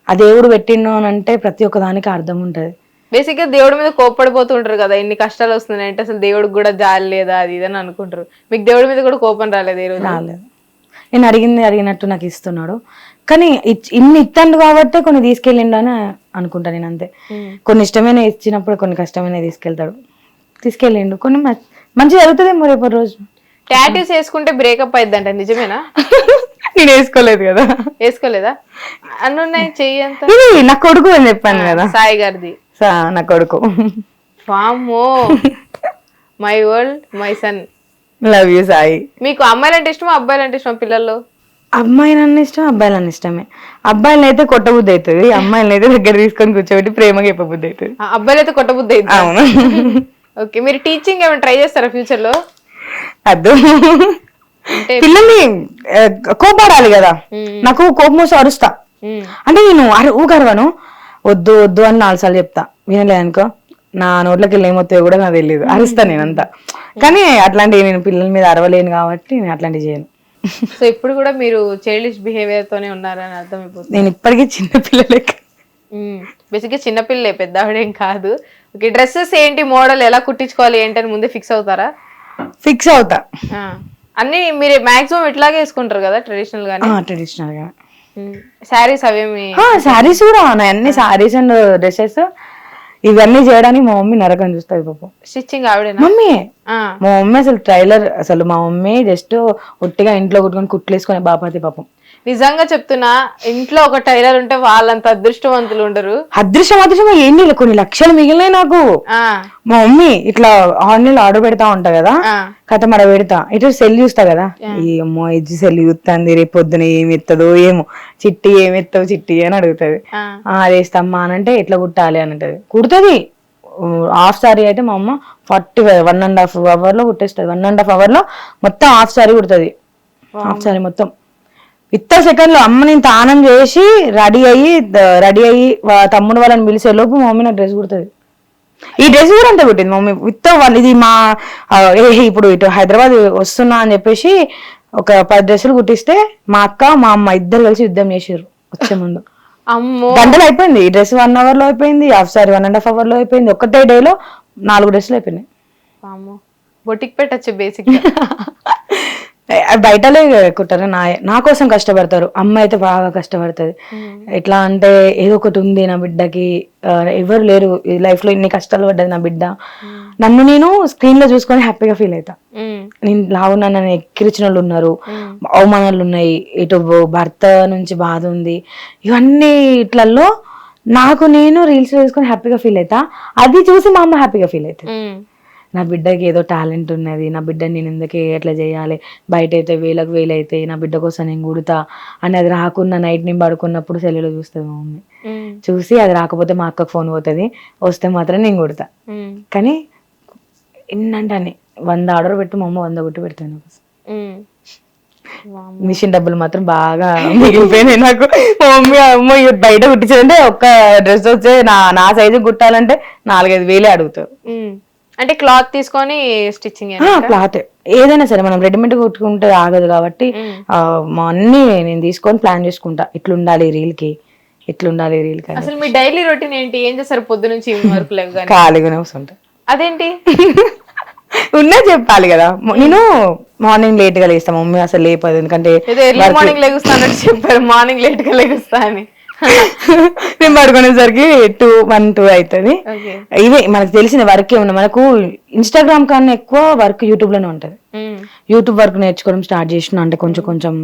ఆ దేవుడు పెట్టిండు అని అంటే ప్రతి ఒక్క దానికి అర్థం ఉంటది. బేసిక్ గా దేవుడి మీద కోప్పడిపోతుంటారు కదా, ఇన్ని కష్టాలు వస్తున్నాయి అంటే అసలు దేవుడికి కూడా జాలి లేదా అది ఇదని అనుకుంటారు. మీకు దేవుడి మీద కూడా కోపం రాలేదు ఈ రోజు? రాలేదు. నేను అడిగింది అడిగినట్టు నాకు ఇస్తున్నాడు, కానీ ఇన్ని ఇత్తండు కాబట్టి కొన్ని తీసుకెళ్ళిండు అని అనుకుంటా నేను, అంతే. కొన్ని ఇష్టమైన ఇచ్చినప్పుడు కొన్ని కష్టమైన తీసుకెళ్ళిండు, కొన్ని మంచి జరుగుతుందేమో రేపు రోజు. టాటూస్ వేసుకుంటే బ్రేకప్ అయిద్దంట, నిజమేనా? నేను వేసుకోలేదు కదా. వేసుకోలేదా? అన్నున్నాయి చెయ్యి అంతా. ఇది నా కొడుకు అని చెప్పాను కదా, సాయి గారిది. నా కొడుకు. వామ్మో, my world my son. Love you Sai. మీకు అమ్మాయిలంటే ఇష్టమా అబ్బాయిలంటే ఇష్టమా పిల్లల్లో? అమ్మాయిలన్నీ ఇష్టం, అబ్బాయిలన్నీ ఇష్టమే. అబ్బాయిలని అయితే కొట్టబుద్ధి అవుతుంది, అమ్మాయిలని అయితే దగ్గర తీసుకొని కూర్చోబెట్టి ప్రేమగా చెప్పబుద్ధి అవుతుంది. అబ్బాయిలు అయితే కొట్టబుద్ధి అవుతుంది. అవును. ఓకే, మీరు టీచింగ్ ఏమైనా ట్రై చేస్తారా ఫ్యూచర్ లో? అద్దు, పిల్లల్ని కోపాడాలి కదా. నాకు కోపం వస్తే అరుస్తా, అంటే నేను ఊగరవను, వద్దు వద్దు అని 4 సార్లు చెప్తా, వినలేదనుకో నా నోట్లోకి వెళ్ళి ఏమొస్తాయో కూడా నాకు తెలియదు, అరుస్తా నేనంతా. కానీ అట్లాంటివి నేను పిల్లల మీద అరవలేను కాబట్టి నేను అట్లాంటివి చేయను. సో ఇప్పుడు కూడా మీరు చైల్డిష్ బిహేవియర్ తోనే ఉన్నారని అర్థమైపోతుంది. నేను ఇప్పటికీ చిన్నపిల్లలకి, బేసిక్గా చిన్నపిల్లలే, పెద్ద ఆవిడేం కాదు. ఓకే, డ్రెస్సెస్ ఏంటి, మోడల్ ఎలా కుట్టించుకోవాలి ఏంటని ముందే ఫిక్స్ అవుతారా? ఫిక్స్ అవుతా. అన్ని మీరు మాక్సిమం ఇట్లాగే వేసుకుంటారు కదా ట్రెడిషనల్ గానే? ట్రెడిషనల్ గా. శారీస్ అవేమి? శారీస్ కూడా అన్ని శారీస్ అండ్ డ్రెస్సెస్ ఇవన్నీ చేయడానికి మా మమ్మీ నరకం చూస్తుంది పాపం. స్టిచ్చింగ్ ఆవిడేనా? మమ్మీ. మా మమ్మీ అసలు ట్రైలర్, అసలు మా మమ్మీ జస్ట్ ఒట్టిగా ఇంట్లో కుట్టుకొని కుట్లేసుకునే బాపతి పాపం. నిజంగా చెప్తున్నా, ఇంట్లో ఒక టైలర్ ఉంటే వాళ్ళంత అదృష్టవంతులు ఉండరు. అదృష్టం ఏం లేదు, కొన్ని లక్షలు మిగిలినాయి నాకు. మా మమ్మీ ఇట్లా ఆన్లైన్ ఆర్డర్ పెడతా ఉంటా కదా, కథ మడ పెడతా, ఇటు సెల్ చూస్తా కదా, ఈ అమ్మో ఇది సెల్ చూస్తుంది, రేపు పొద్దున ఏమి ఎత్తదో ఏమో, చిట్టి ఏమి ఎత్తావు చిట్టి అని అడుగుతుంది. అది వేస్తామ్మా అని అంటే ఎట్లా కుట్టాలి అని అంటది, కుడుతుంది. హాఫ్ సారీ అయితే మా అమ్మ 1.5 hour లో కుట్టేస్తుంది. 1.5 hour లో మొత్తం హాఫ్ సారీ కుడుతుంది. హాఫ్ సారీ మొత్తం విత్ సెకండ్ లో. అమ్మ నేను తానం చేసి రెడీ అయ్యి తమ్ముడు వాళ్ళని పిలిచే లోపు మా మమ్మీ నాకు డ్రెస్ కుడుతుంది. ఈ డ్రెస్ కూడా అంతే కుట్టింది మమ్మీ విత్ ఇది మా ఇప్పుడు ఇటు హైదరాబాద్ వస్తున్నా అని చెప్పేసి ఒక 10 డ్రెస్సులు కుట్టిస్తే మా అక్క మా అమ్మ ఇద్దరు కలిసి యుద్ధం చేసారు వచ్చే ముందు. గంటలు అయిపోయింది. ఈ డ్రెస్ 1 hour లో అయిపోయింది, హాఫ్ సారీ 1.5 hour లో అయిపోయింది. ఒకటే డేలో 4 డ్రెస్సులు అయిపోయినాయి. బొటిక్ పెట్టచ్చు బేసిక్. బయటలే కుట్టారు, నా కోసం కష్టపడతారు. అమ్మ అయితే బాగా కష్టపడుతుంది. ఎట్లా అంటే ఏదో ఒకటి ఉంది నా బిడ్డకి, ఎవరు లేరు లైఫ్ లో, ఇన్ని కష్టాలు పడ్డది నా బిడ్డ, నన్ను నేను స్క్రీన్ లో చూసుకొని హ్యాపీగా ఫీల్ అవుతా. నేను లావున్నా, నన్ను ఎక్కిరిచిన వాళ్ళు ఉన్నారు, అవమానాలు ఉన్నాయి, ఇటు భర్త నుంచి బాధ ఉంది, ఇవన్నీ ఇట్లలో నాకు నేను రీల్స్ వేసుకొని హ్యాపీగా ఫీల్ అవుతా. అది చూసి మా అమ్మ హ్యాపీగా ఫీల్ అవుతుంది. నా బిడ్డకి ఏదో టాలెంట్ ఉన్నది, నా బిడ్డని నేను ఎందుకు ఎట్లా చేయాలి, బయట అయితే వేలకు వేలు అయితే నా బిడ్డ కోసం నేను కుడతా అని, అది రాకున్న నైట్ నేను పడుకున్నప్పుడు సెల్లులో చూస్తుంది మా మమ్మీ. చూసి అది రాకపోతే మా అక్కకు ఫోన్ పోతుంది, వస్తే మాత్రం నేను కుడతా. కానీ ఎన్నంటే 100 ఆర్డర్ పెట్టి మా అమ్మ 100 కొట్టి పెడతాను. మిషన్ డబ్బులు మాత్రం బాగా మిగిలిపోయినాయి నాకు. మా మమ్మీ అమ్మ బయట కుట్టించాలంటే ఒక్క డ్రెస్ వచ్చే నా సైజు కుట్టాలంటే 4-5 వేలే అడుగుతారు. అంటే క్లాత్ తీసుకొని స్టిచ్చింగ్? క్లాత్ ఏదైనా సరే మనం రెడీమేడ్ కుట్టుకుంటే ఆగదు కాబట్టి అన్ని నేను తీసుకొని ప్లాన్ చేసుకుంటా, ఇట్లుండాలి రీల్ కి, ఇట్లుండాలి రీల్ కి. అసలు మీ డైలీ రొటీన్ ఏంటి? ఏం చేస్తారు పొద్దు నుంచి ఈవినింగ్ వరకు? లేవు ఖాళీగానే వస్తుంటా. అదేంటి ఉన్నా చెప్పాలి కదా. నేను మార్నింగ్ లేట్ గా లేస్తా, మమ్మీ అసలు లేపదు, ఎందుకంటే మార్నింగ్ లెగుస్తానని చెప్పారు, మార్నింగ్ లేట్ గా లెగుస్తా అని. నేను పడుకునేసరికి 1-2 అవుతుంది. ఇవే మనకు తెలిసిన వర్క్ ఏమన్నా, మనకు ఇన్స్టాగ్రామ్ కన్నా ఎక్కువ వర్క్ యూట్యూబ్ లోనే ఉంటది. యూట్యూబ్ వర్క్ నేర్చుకోవడం స్టార్ట్ చేసిన అంటే కొంచెం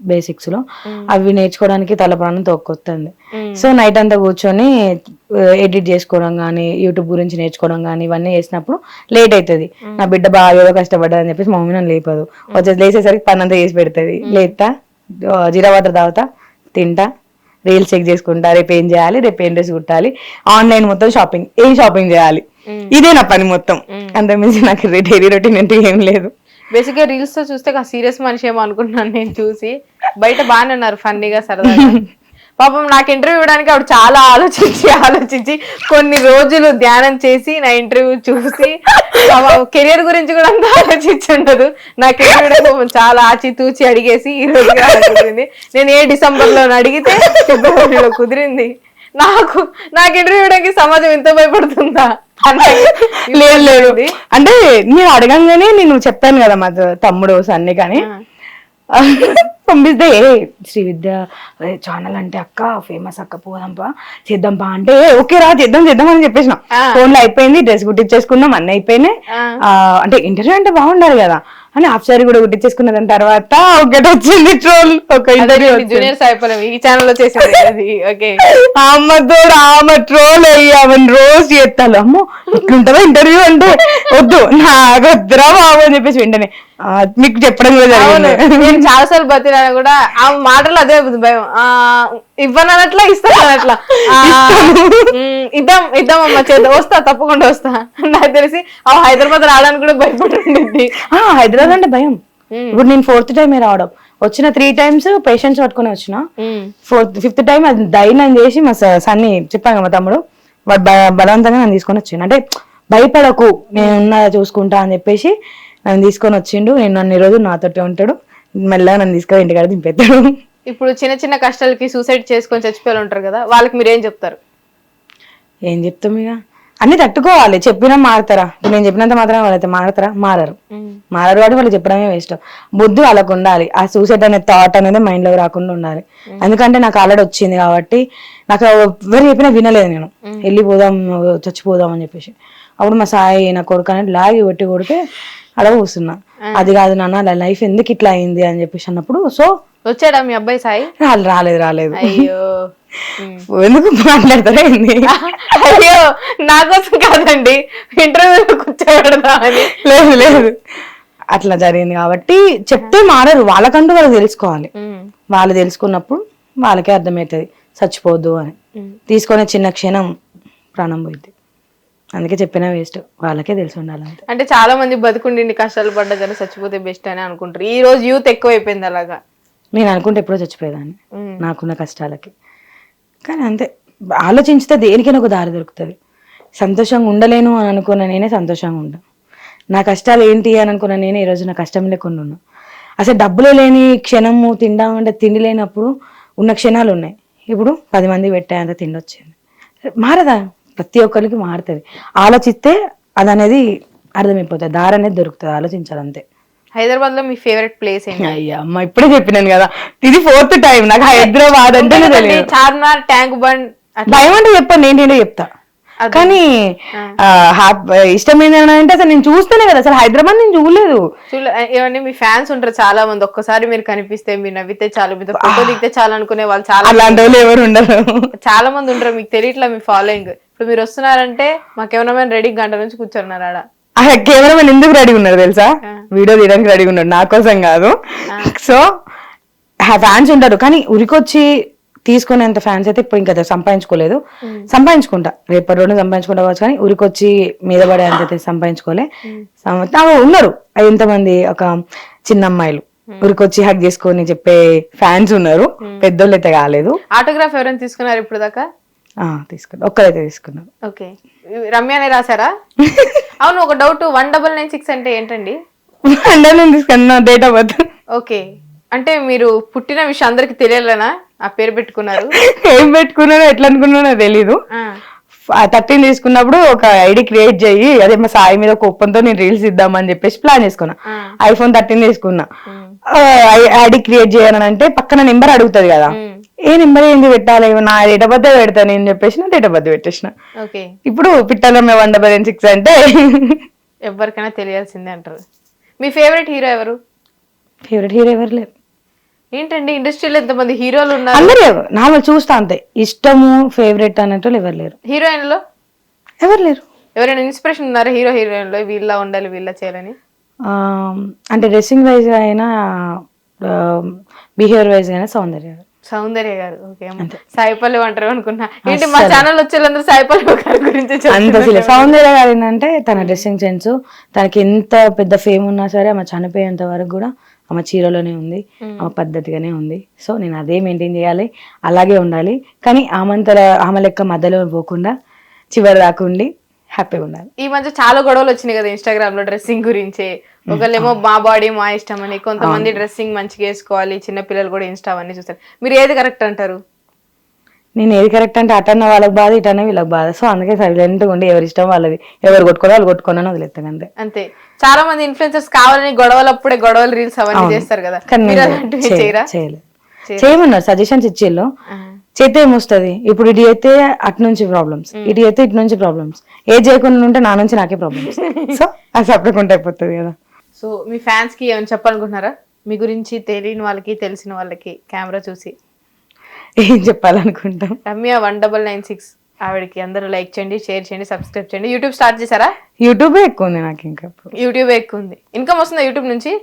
బేసిక్స్ లో అవి నేర్చుకోవడానికి తల ప్రాణం తోక్కొస్తుంది. సో నైట్ అంతా కూర్చొని ఎడిట్ చేసుకోవడం కానీ, యూట్యూబ్ గురించి నేర్చుకోవడం కానీ ఇవన్నీ చేసినప్పుడు లేట్ అవుతుంది. నా బిడ్డ బాగా ఏదో కష్టపడ్డా అని చెప్పేసి మమ్మీ నన్ను లేపదు, వచ్చేసి లేచేసరికి పని అంతా చేసి పెడుతుంది. లేతా జీరా వాటర్ తాగుతా, తింటా, రీల్స్ చెక్ చేసుకుంటా, రేపు ఏం చేయాలి, రేపు ఏం డ్రెస్ కుట్టాలి, ఆన్లైన్ మొత్తం షాపింగ్, ఏం షాపింగ్ చేయాలి, ఇదే నా పని మొత్తం. అంతకుమించి నాకు డైలీ రొటీన్ అంటే ఏం లేదు. బేసిక్ గా రీల్స్ తో చూస్తే సీరియస్ మనిషి ఏమో అనుకుంటున్నాను నేను చూసి. బయట బాగానే ఉన్నారు, ఫన్నీగా సరదాగా. పాపం నాకు ఇంటర్వ్యూ ఇవ్వడానికి ఆవిడ చాలా ఆలోచించి కొన్ని రోజులు ధ్యానం చేసి నా ఇంటర్వ్యూ చూసి కెరియర్ గురించి కూడా అంతా ఆలోచించి ఉండదు. నాకు ఇంటర్వ్యూ చాలా ఆచితూచి అడిగేసి ఈ రోజు కుదిరింది. నేను ఏ డిసెంబర్ లో అడిగితే ఫిబ్రవరిలో కుదిరింది. నాకు ఇంటర్వ్యూ ఇవ్వడానికి సమాజం ఎంత భయపడుతుందా? లేదు అంటే నేను అడగంగానే నేను చెప్పాను కదా మా తమ్ముడు సన్ని కానీ పంపిస్తే శ్రీ విద్య ఛానల్ అంటే అక్క ఫేమస్ అక్క పోదాంపా చేద్దాంపా అంటే ఓకే రా చేద్దాం అని చెప్పేసిన. ఫోన్ లో అయిపోయింది, డ్రెస్ కుట్టించేసుకున్నాం, అన్నీ అయిపోయినాయి. అంటే ఇంటర్వ్యూ అంటే బాగుండాలి కదా అని హాఫ్ సారీ కూడా కుట్టించేసుకున్న దాని తర్వాత ఒకటి వచ్చింది ట్రోల్. ఒక ఇంటర్వ్యూ జూనియర్ సాయిపల్లవి ఈ ఛానల్ లో చేసేది. ఆమె ట్రోల్ అయ్యి ఆమెను రోజు చేస్తాను. అమ్మో ఇట్లుంటుందా ఇంటర్వ్యూ అంటే వద్దు నాకు వద్దురా బాబు అని చెప్పేసి వెంటనే మీకు చెప్పడం కూడా జరిగింది. నేను చాలాసార్లు బతినా కూడా ఆ మాటలు అదే భయం. ఇవ్వనట్లా ఇస్తానట్లా ఇద్దామమ్మా చేద్దాం, వస్తా తప్పకుండా వస్తా. నాకు తెలిసి ఆ హైదరాబాద్ రావడానికి కూడా భయపడుతుంది. హైదరాబాద్ అంటే భయం. ఇప్పుడు నేను 4th టైం రావడం, వచ్చిన 3 times పేషెంట్స్ పట్టుకుని వచ్చిన. 5th time అది ధైర్యం చేసి మా సన్ని చెప్పాను మా తమ్ముడు వాడు బలవంతంగా నన్ను తీసుకొని వచ్చిండు. అంటే భయపడకు నేనున్నా చూసుకుంటా అని చెప్పేసి నన్ను తీసుకొని వచ్చిండు. నేను నన్ను ఈ రోజు నాతోటే ఉంటాడు, మెల్లగా నన్ను తీసుకొని ఇంటికాడ దింపేస్తాడు. ఇప్పుడు చిన్న కష్టాలకి సూసైడ్ చేసుకొని చచ్చిపోయి ఉంటారు కదా, వాళ్ళకి మీరు ఏం చెప్తారు? ఏం చెప్తాం ఇక అన్ని తట్టుకోవాలి. చెప్పినా మారుతారా? నేను చెప్పినంత మాత్రం వాళ్ళైతే మారుతారా? మారరు కాబట్టి వాళ్ళు చెప్పడమే వేస్ట్. బుద్ధి వాళ్ళకు ఉండాలి. ఆ సూసైడ్ అనే థాట్ అనేది మైండ్ లో రాకుండా ఉండాలి. ఎందుకంటే నాకు ఆల్రెడీ వచ్చింది కాబట్టి నాకు ఎవరు చెప్పినా వినలేదు. నేను వెళ్ళిపోదాం చచ్చిపోదాం అని చెప్పేసి అప్పుడు మా సాయి నా కొడుకు అనేది లాగి కొడితే అలా కూర్చున్నా. అది కాదు నాన్న లైఫ్ ఎందుకు ఇట్లా అయింది అని చెప్పేసి అన్నప్పుడు సో వచ్చాడా మీ అబ్బాయి సాయి? రాలేదు. అయ్యో ఎందుకు మాట్లాడతారా? అయ్యో నా కోసం కాదండి, ఇంటర్వ్యూ కూర్చోబెడదా అని. లేదు అట్లా జరిగింది కాబట్టి చెప్తే మారరు. వాళ్ళకంటూ వాళ్ళు తెలుసుకోవాలి. వాళ్ళు తెలుసుకున్నప్పుడు వాళ్ళకే అర్థమవుతుంది చచ్చిపోద్దు అని. తీసుకునే చిన్న క్షణం ప్రాణం పోయింది. అందుకే చెప్పినా వేస్ట్, వాళ్ళకే తెలిసి ఉండాలి. అంటే చాలా మంది బతుకుండి కష్టాలు పడ్డా కానీ చచ్చిపోతే బెస్ట్ అని అనుకుంటారు. ఈ రోజు యూత్ ఎక్కువైపోయింది అలాగా. నేను అనుకుంటే ఎప్పుడో చచ్చిపోయేదాన్ని నాకున్న కష్టాలకి. కానీ అంతే, ఆలోచించితే దేనికైనా ఒక దారి దొరుకుతుంది. సంతోషంగా ఉండలేను అని అనుకున్న నేనే సంతోషంగా ఉంటాను. నా కష్టాలు ఏంటి అని అనుకున్న నేనే ఈరోజు నా కష్టం లేకుండా ఉన్నా. అసలు డబ్బులు లేని క్షణము తిండామంటే తిండి లేనప్పుడు ఉన్న క్షణాలు ఉన్నాయి. ఇప్పుడు 10 మంది పెట్టేంత తిండి వచ్చింది. మారదా? ప్రతి ఒక్కరికి మారుతుంది. ఆలోచిస్తే అది అనేది అర్థమైపోతుంది, దారి అనేది దొరుకుతుంది. ఆలోచించాలి అంతే. హైదరాబాద్ లో మీ ఫేవరెట్ ప్లేస్ ఏంటి? అయ్యా అమ్మ ఇప్పుడే చెప్పినాను కదా, ఇది 4th టైం. నాకు హైదరాబాద్ అంటే చార్మినార్, ట్యాంక్ బండ్. భయం అంటే చెప్పాను, నేనేంటో చెప్తా. కానీ ఇష్టం ఏంటంటే అసలు నేను చూస్తేనే కదా, అసలు హైదరాబాద్ నేను చూడలేదు. ఏమంటే మీ ఫ్యాన్స్ ఉంటారు చాలా మంది, ఒక్కసారి మీరు కనిపిస్తే మీరు నవ్వితే చాలు, మీతో ఫోటో దిగితే చాలు అనుకునే వాళ్ళు చాలా. అలాంటి వాళ్ళు ఎవరు ఉండరు, చాలా మంది ఉంటారు. మీకు తెలియట్లా మీ ఫాలోయింగ్. ఇప్పుడు మీరు వస్తున్నారంటే మా కెమెరామెన్ రెడీ గంట నుంచి కూర్చున్నారు ఆడ. కెమెరామెన్ ఎందుకు రెడీగా ఉన్నారు తెలుసా? వీడియో తీయడానికి రెడీగా ఉన్నాడు, నా కోసం కాదు. సో ఫ్యాన్స్ ఉంటారు, కానీ ఉరికొచ్చి తీసుకునేంత ఫ్యాన్స్ అయితే ఇప్పుడు ఇంకా సంపాదించుకోలేదు. సంపాదించుకుంటా, రేపటి రోజు సంపాదించుకుంటా కావచ్చు, కానీ ఉరికొచ్చి మీద పడే అంత సంపాదించుకోలే. ఉన్నారు ఎంతమంది, ఒక చిన్న అమ్మాయిలు ఉరికొచ్చి హక్ చేసుకొని చెప్పే ఫ్యాన్స్ ఉన్నారు. పెద్దోళ్ళు అయితే కాలేదు. ఆటోగ్రాఫ్ ఎవరైనా తీసుకున్నారు ఇప్పుడు దాకా? తీసుకున్నా, ఒక్కరైతే తీసుకున్నారు. ఓకే, రమ్యనే రాశారా? అవును, ఒక డౌట్, 1996 అంటే ఏంటండి? తీసుకున్నా డేట్ ఆఫ్ బర్త్. ఓకే, అంటే మీరు పుట్టిన విషయం అందరికి తెలియాలనా ఆ పేరు పెట్టుకున్నారు? ఏం పెట్టుకున్నారో ఎట్లా అనుకున్నానో తెలీదు. 13 తీసుకున్నప్పుడు ఒక ఐడి క్రియేట్ చేయి, అదే మా సాయి మీద కోపంతో నేను రీల్స్ ఇద్దామని చెప్పేసి ప్లాన్ చేసుకున్నా. iPhone 13 తీసుకున్నా. ఐడి క్రియేట్ చేయాలని అంటే పక్కన నెంబర్ అడుగుతుంది కదా, ఏ నెంబర్ ఏంది పెట్టాలి, నా డేట్ ఆఫ్ బర్త్ పెడతాను అని చెప్పేసి నా డేట్ ఆఫ్ బర్త్ పెట్టేసిన. ఇప్పుడు పిట్టలమ్మే 1996 అంటే ఎవరికైనా తెలియాల్సిందే అంటారు. మీ ఫేవరెట్ హీరో ఎవరు? ఫేవరెట్ హీరో ఎవరు లేరు. ఏంటండి ఇండస్ట్రీలో ఎంతమంది హీరోలు ఉన్నారు? అందరూ నార్మల్ చూస్తా అంతే, ఇష్టము ఫేవరెట్ అన్నట్టు ఎవరు లేరు. హీరోయిన్ లో ఎవరు లేరు. ఎవరైనా ఇన్స్పిరేషన్ ఉన్నారా హీరో హీరోయిన్ లో, వీళ్ళ ఉండాలి వీళ్ళ చేయాలని? అంటే డ్రెస్సింగ్ వైజ్ అయినా బిహేవియర్ వైజ్ అయినా సౌందర్య గారు. ఓకే, సాయిపల్లవి అంటారు అనుకున్నా. ఏంటి మా ఛానల్ వచ్చేందరూ సాయిపల్లవి గారి గురించి అంత. సౌందర్య గారు ఏంటంటే తన డ్రెస్సింగ్ సెన్స్, తనకి ఎంత పెద్ద ఫేమ్ ఉన్నా సరే ఆమె చనిపోయేంత వరకు కూడా ఆమె చీరలోనే ఉంది, ఆమె పద్ధతిగానే ఉంది. సో నేను అదే మెయింటైన్ చేయాలి, అలాగే ఉండాలి. కానీ ఆమె లెక్క మధ్యలో పోకుండా చివరి దాకా ఉండి హ్యాపీగా ఉండాలి. ఈ మధ్య చాలా గొడవలు వచ్చినాయి కదా ఇన్స్టాగ్రామ్ లో డ్రెస్సింగ్ గురించి. ఒకళ్ళేమో మా బాడీ మా ఇష్టం అని, కొంతమంది డ్రెస్సింగ్ మంచిగా వేసుకోవాలి, చిన్న పిల్లలు కూడా ఇన్స్టా అవన్నీ చూస్తారు. మీరు ఏది కరెక్ట్ అంటారు? నేను ఏది కరెక్ట్ అంటే అటన్న వాళ్ళకి బాధ, ఇటన్న వీళ్ళకి బాధ. సో అందుకే సైలెంట్గా ఉండి ఎవరి ఇష్టం వాళ్ళది, ఎవరు కొట్టుకోవాలి వాళ్ళు కొట్టుకోనని వదిలేస్తాను అంతే. అంతే. చాలా మంది ఇన్ఫ్లుయెన్సర్స్ కావాలని గొడవలప్పుడే గొడవలు రీల్స్ అవన్నీ చేస్తారు కదా, చేయమన్నారు సజెషన్స్ ఇచ్చేళ్ళు. చేస్తే ఏమొస్తుంది? ఇప్పుడు ఇటు అయితే అటు నుంచి ప్రాబ్లమ్స్, ఇటు అయితే ఇటు నుంచి ప్రాబ్లమ్స్. ఏది చేయకుండా ఉంటే నా నుంచి నాకే ప్రాబ్లమ్స్. సో అది సపరేట్ అయిపోతుంది కదా. సో మీ ఫ్యాన్స్ కి ఏమైనా చెప్పాలనుకుంటున్నారా? మీ గురించి తెలియని వాళ్ళకి తెలిసిన వాళ్ళకి కెమెరా చూసి ఏం చెప్పాలనుకుంటాం? రమ్య 1996 ఆవిడకి అందరూ లైక్ చేయండి, షేర్ చేయండి, సబ్స్క్రైబ్ చేయండి. యూట్యూబ్ స్టార్ట్ చేశారా? యూట్యూబే ఎక్కువ ఉంది నాకు. ఇంకా యూట్యూబే ఎక్కువ ఉంది. ఇన్కమ్ వస్తుందా యూట్యూబ్ నుంచి?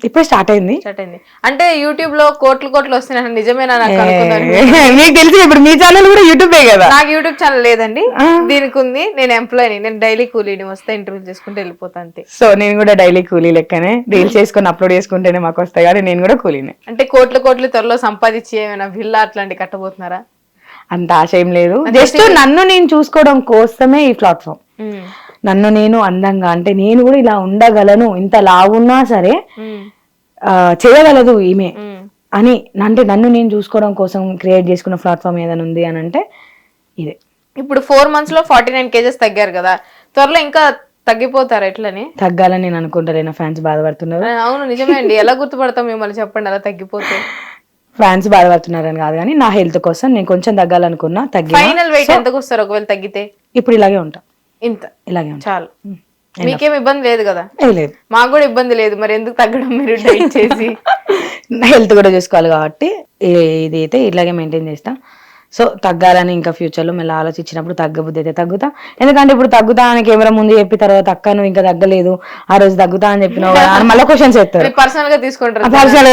ఇప్పుడు స్టార్ట్ అయింది. అంటే యూట్యూబ్ లో కోట్లు వస్తున్నాయి, నిజమేనా? మీకు తెలిసి ఇప్పుడు మీ ఛానల్ కూడా యూట్యూబే కదా. నాకు యూట్యూబ్ ఛానల్ లేదండి, దీనికి ఉంది. నేను ఎంప్లాయీని, నేను డైలీ కూలీని, వస్తే ఇంటర్వ్యూ చేసుకుంటే వెళ్ళిపోతా అంతే. సో నేను కూడా డైలీ కూలీ లెక్కనే రీల్స్ చేసుకుని అప్లోడ్ చేసుకుంటేనే మాకు వస్తాయి, కానీ నేను కూడా కూలీనే. అంటే కోట్లు త్వరలో సంపాదించి ఏమైనా విల్లా అట్లాంటి కట్టబోతున్నారా? అంత ఆశ ఏం లేదు. జస్ట్ నన్ను నేను చూసుకోవడం కోసమే ఈ ప్లాట్ఫామ్. నన్ను నేను అందంగా, అంటే నేను కూడా ఇలా ఉండగలను, ఇంత లావున్నా సరే చేయగలదు ఈమె అని, అంటే నన్ను నేను చూసుకోవడం కోసం క్రియేట్ చేసుకున్న ప్లాట్ఫామ్ ఏదైనా ఉంది అని అంటే ఇదే. ఇప్పుడు 4 months లో 49 kgs తగ్గారు కదా, త్వరలో ఇంకా తగ్గిపోతారు. ఎట్లని తగ్గాలని నేను అనుకుంటారు, నా ఫ్యాన్స్ బాధపడుతున్నారు. అవును నిజమే అండి. ఎలా గుర్తుపడతాం మిమ్మల్ని చెప్పండి అలా తగ్గిపోతే? ఫ్యాన్స్ బాధపడుతున్నారని కాదు, కానీ నా హెల్త్ కోసం నేను కొంచెం తగ్గాలనుకున్నా. తగ్గి ఫైనల్ వెయిట్ ఎంతకు వస్తారు ఒకవేళ తగ్గితే? ఇప్పుడు ఇలాగే ఉంటా, ఇంత ఇలాగే ఉంటా. చాలు. మీకేం ఇబ్బంది లేదు కదా? లేదు, మాకు కూడా ఇబ్బంది లేదు. మరి ఎందుకు తగ్గడం? మీరు డైట్ చేసి హెల్త్ కూడా చూసుకోవాలి కాబట్టి ఇది అయితే ఇలాగే మెయింటైన్ చేస్తా. సో తగ్గాలని ఇంకా ఫ్యూచర్ లో మళ్ళీ ఆలోచించినప్పుడు తగ్గబుద్ధి అయితే తగ్గుతా. ఎందుకంటే ఇప్పుడు తగ్గుతా అని కెమెరా ముందు చెప్పి తర్వాత అక్క నువ్వు ఇంకా తగ్గలేదు, ఆ రోజు తగ్గుతా అని చెప్పినావు అని మళ్ళీ క్వశ్చన్స్ చెప్తారు, పర్సనల్ గా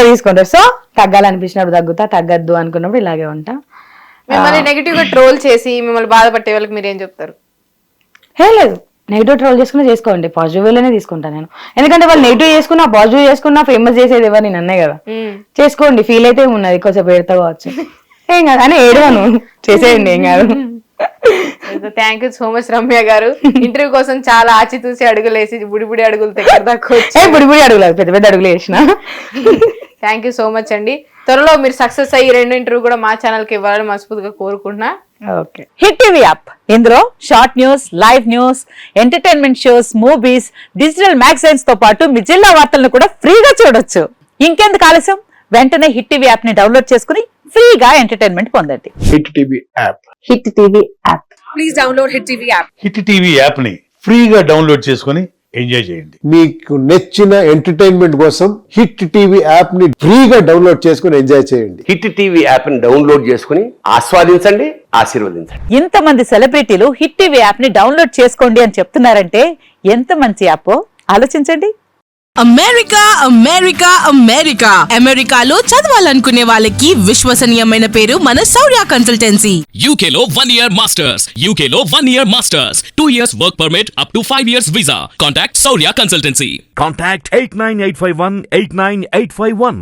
తీసుకుంటారు. సో తగ్గాలనిపించినప్పుడు తగ్గుతా, తగ్గద్దు అనుకున్నప్పుడు ఇలాగే ఉంటా. మిమ్మల్ని నెగిటివ్ గా ట్రోల్ చేసి మిమ్మల్ని బాధపట్టే వాళ్ళకి మీరు ఏం చెప్తారు? లేదు, నెగిటివ్ ట్రోల్ చేసుకున్నా చేసుకోండి, పాజిటివ్ వేలోనే తీసుకుంటా నేను. ఎందుకంటే వాళ్ళు నెగిటివ్ చేసుకున్నా పాజిటివ్ చేసుకున్నా ఫేమస్ చేసేది ఎవరు? నేను అన్నే కదా. చేసుకోండి, ఫీల్ అయితే ఉన్నది, కొంచెం పెడతా కావచ్చు, ఏం కాదు అని ఏడవను, చేసేయండి, ఏం కాదు. Thank you so much Ramya గారు. ఇంటర్వ్యూ కోసం చాలా ఆచితూసి అడుగులేసి బుడి అడుగులు దగ్గర దాకా బుడి అడుగులేదు, పెద్ద అడుగులు వేసిన. థ్యాంక్ యూ సో మచ్ అండి. త్వరలో మీరు సక్సెస్ అయ్యి 2 ఇంటర్వ్యూ కూడా మా ఛానల్ కి ఇవ్వాలని మనస్ఫూర్తిగా కోరుకుంటున్నా. ఓకే. హిట్ టీవీ యాప్, ఇందులో short news, live news, entertainment shows, movies, digital magazines తో పాటు మీ జిల్లా వార్తలను కూడా ఫ్రీగా చూడొచ్చు. ఇంకెందుకు ఆలస్యం? వెంటనే హిట్ టీవీ యాప్ ని డౌన్లోడ్ చేసుకుని ఫ్రీగా ఎంటర్టైన్మెంట్ పొందండి. Hit TV app. Hit TV app. Please download hit TV app. Hit TV app ని ఫ్రీగా డౌన్లోడ్ చేసుకుని ఎంజాయ్ చేయండి. మీకు నచ్చిన ఎంటర్టైన్మెంట్ కోసం హిట్ టీవీ యాప్ ని ఫ్రీగా డౌన్లోడ్ చేసుకుని ఎంజాయ్ చేయండి. హిట్ టీవీ యాప్ ని డౌన్లోడ్ చేసుకుని ఆస్వాదించండి, ఆశీర్వదించండి. ఇంతమంది సెలబ్రిటీలు హిట్ టీవీ యాప్ ని డౌన్లోడ్ చేసుకోండి అని చెప్తున్నారంటే ఎంత మంచి యాప్ ఆలోచించండి. అమెరికాలో చదవాలనుకునే వాళ్ళకి విశ్వసనీయమైన పేరు మన శౌర్య కన్సల్టెన్సీ. UK లో 1 year masters, UK లో 1 year masters, 2 years work permit up to 5 years visa. Contact Saurya Consultancy. Contact 89851 89851.